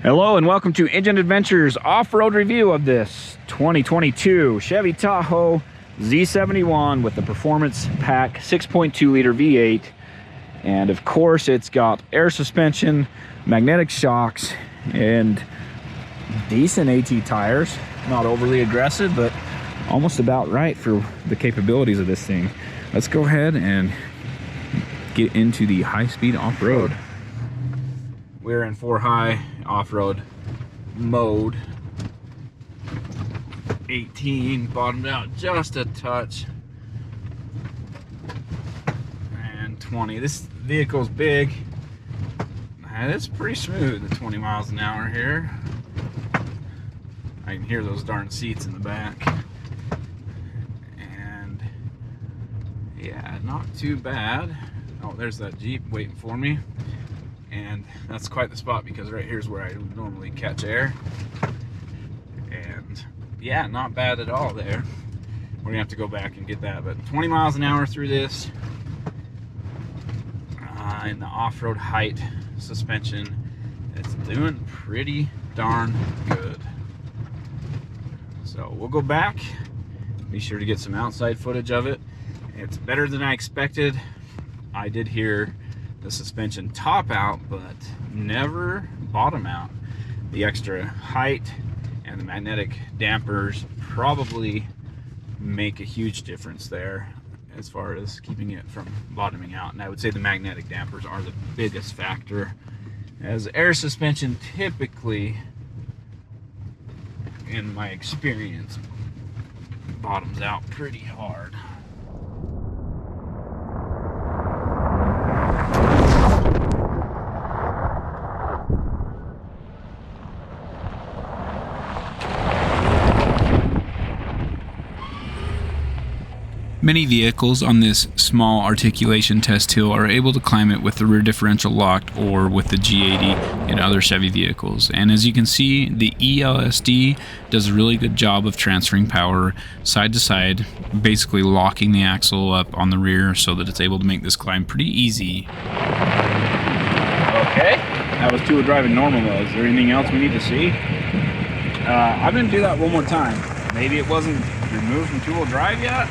Hello and welcome to Engine Adventures off-road review of this 2022 Chevy Tahoe Z71 with the Performance Pack 6.2 liter V8. And of course it's got air suspension, magnetic shocks, and decent AT tires. Not overly aggressive, but almost about right for the capabilities of this thing. Let's go ahead and get into the high-speed off-road. We're in 4-high off-road mode. 18 bottomed out just a touch, and 20. This vehicle's big and it's pretty smooth at 20 miles an hour here. I can hear those darn seats in the back, and yeah, not too bad. Oh, there's that Jeep waiting for me. And that's quite the spot because right here's where I normally catch air. And yeah, not bad at all there. We're gonna have to go back and get that, but 20 miles an hour through this in the off-road height suspension, it's doing pretty darn good. So we'll go back, be sure to get some outside footage of it. It's better than I expected. I did hear the suspension top out, but never bottom out. The extra height and the magnetic dampers probably make a huge difference there as far as keeping it from bottoming out. And I would say the magnetic dampers are the biggest factor, as air suspension typically, in my experience, bottoms out pretty hard. Many vehicles on this small articulation test hill are able to climb it with the rear differential locked or with the G80 in other Chevy vehicles. And as you can see, the ELSD does a really good job of transferring power side to side, basically locking the axle up on the rear so that it's able to make this climb pretty easy. Okay, that was two-wheel driving normal mode. Is there anything else we need to see? I'm going to do that one more time. Maybe it wasn't removed from two-wheel drive yet?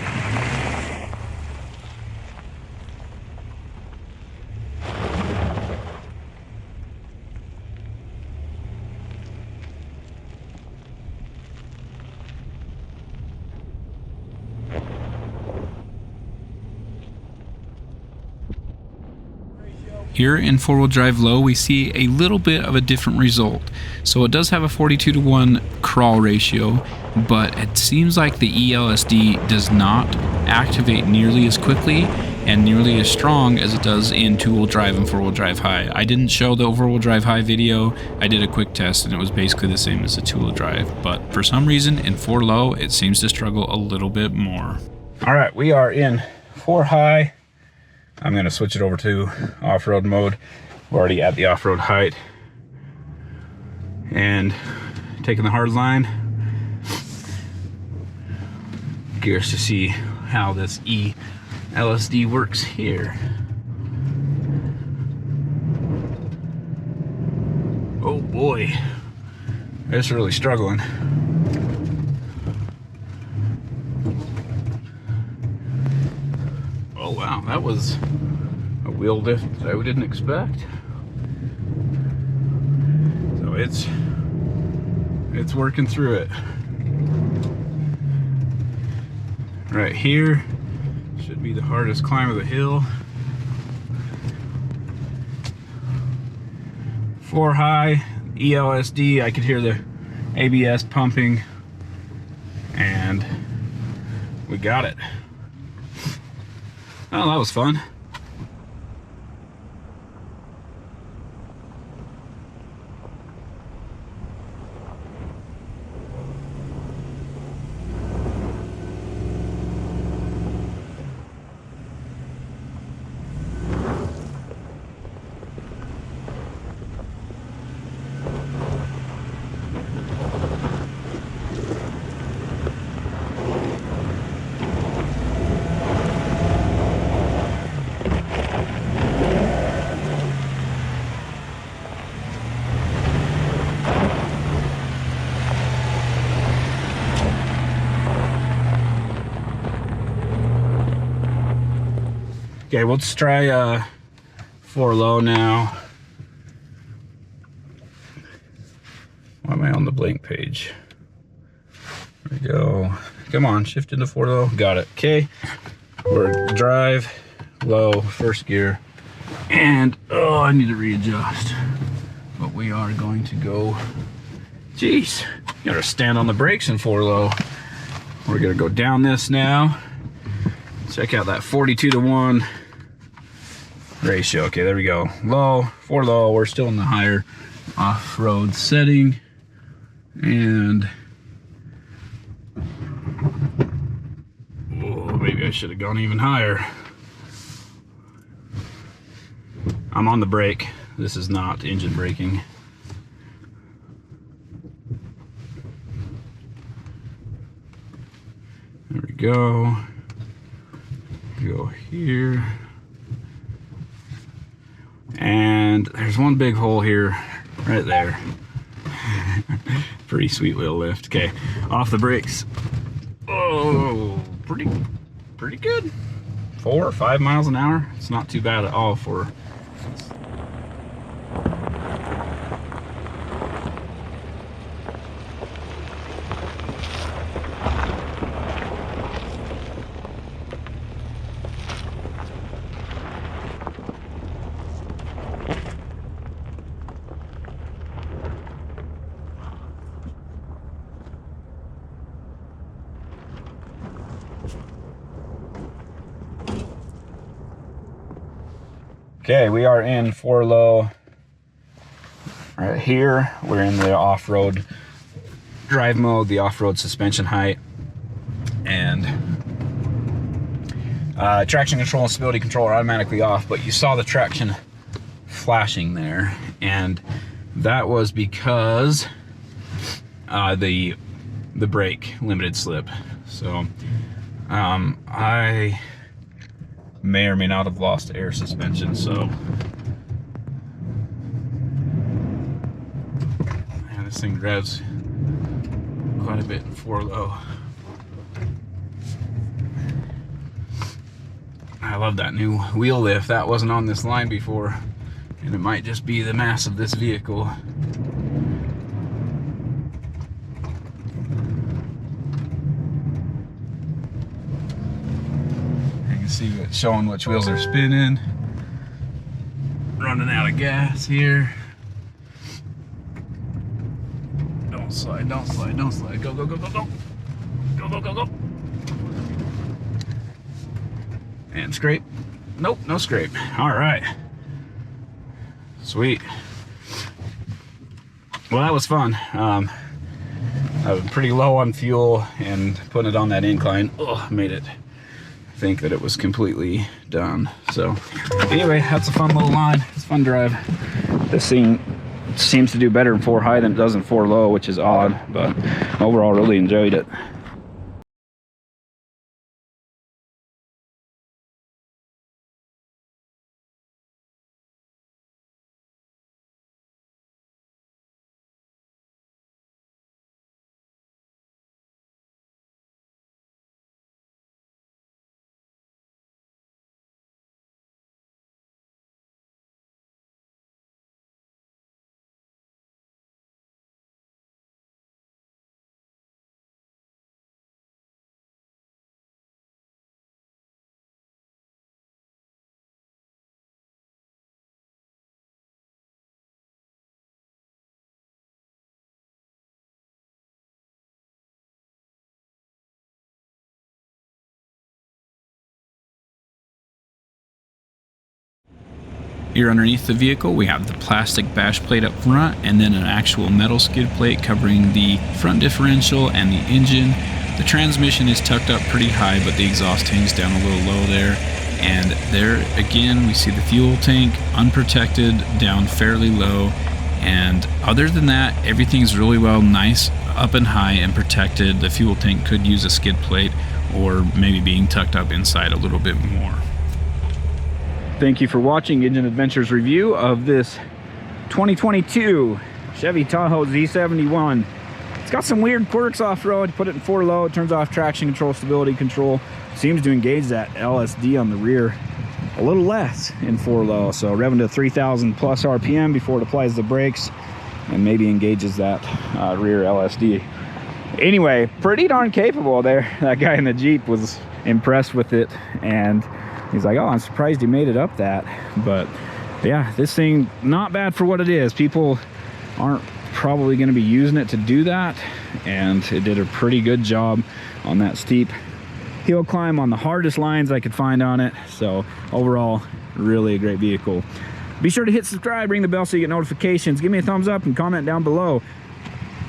Here in 4-wheel drive low, we see a little bit of a different result. So it does have a 42-to-1 crawl ratio, but it seems like the ELSD does not activate nearly as quickly and nearly as strong as it does in 2-wheel drive and 4-wheel drive high. I didn't show the 4-wheel drive high video. I did a quick test and it was basically the same as the 2-wheel drive, but for some reason in 4 low it seems to struggle a little bit more. All right, we are in 4 high. I'm going to switch it over to off-road mode. We're already at the off-road height. And taking the hard line. Curious to see how this ELSD works here. Oh boy, it's really struggling. Oh wow, that was a wheel lift that I didn't expect. So it's working through it. Right here should be the hardest climb of the hill. 4 high, ELSD, I could hear the ABS pumping, and we got it. Oh, that was fun. Okay, let's try 4 low now. Why am I on the blank page? There we go. Come on, shift into 4 low. Got it. Okay, we're drive low, first gear. And, oh, I need to readjust. But we are going to go, geez, you gotta stand on the brakes in 4 low. We're gonna go down this now. Check out that 42-to-1 ratio. Okay, there we go. Low, 4 low, we're still in the higher off-road setting. And, oh, maybe I should have gone even higher. I'm on the brake. This is not engine braking. There we go. Go here. And there's one big hole here, right there. Pretty sweet wheel lift. Okay, off the brakes. Oh, pretty good. 4 or 5 miles an hour. It's not too bad at all for. Okay, we are in 4 low right here. We're in the off-road drive mode, the off-road suspension height, and traction control and stability control are automatically off, but you saw the traction flashing there, and that was because the brake limited slip. So I may or may not have lost air suspension, so man, this thing revs quite a bit in 4 low. I love that new wheel lift. That wasn't on this line before, and it might just be the mass of this vehicle. See what's showing which wheels are spinning. Running out of gas here. Don't slide, don't slide, don't slide. Go, go, go, go, go. Go, go, go, go. And scrape. Nope, no scrape. All right. Sweet. Well, that was fun. I was pretty low on fuel, and putting it on that incline, made it think that it was completely done. So anyway, that's a fun little line. It's a fun drive. This thing seems to do better in 4 high than it does in 4 low, which is odd, but overall really enjoyed it. Here underneath the vehicle, we have the plastic bash plate up front, and then an actual metal skid plate covering the front differential and the engine. The transmission is tucked up pretty high, but the exhaust hangs down a little low there. And there again, we see the fuel tank unprotected, down fairly low. And other than that, everything's really well, nice, up and high and protected. The fuel tank could use a skid plate, or maybe being tucked up inside a little bit more. Thank you for watching Engine Adventures review of this 2022 Chevy Tahoe Z71. It's got some weird quirks off-road. Put it in 4 low, it turns off traction control, stability control. Seems to engage that LSD on the rear. a little less in 4-low. So revving to 3,000 plus RPM before it applies the brakes and maybe engages that rear LSD. Anyway, pretty darn capable there. That guy in the Jeep was impressed with it, and he's like, oh, I'm surprised he made it up that. But yeah, this thing, not bad for what it is. People aren't probably going to be using it to do that, and it did a pretty good job on that steep hill climb on the hardest lines I could find on it. So overall, really a great vehicle. Be sure to hit subscribe, ring the bell so you get notifications. Give me a thumbs up and comment down below.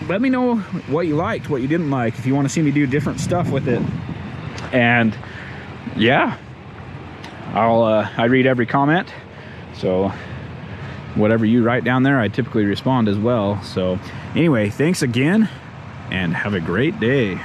Let me know what you liked, what you didn't like, if you want to see me do different stuff with it. And yeah, I read every comment, so whatever you write down there, I typically respond as well. So anyway, thanks again and have a great day.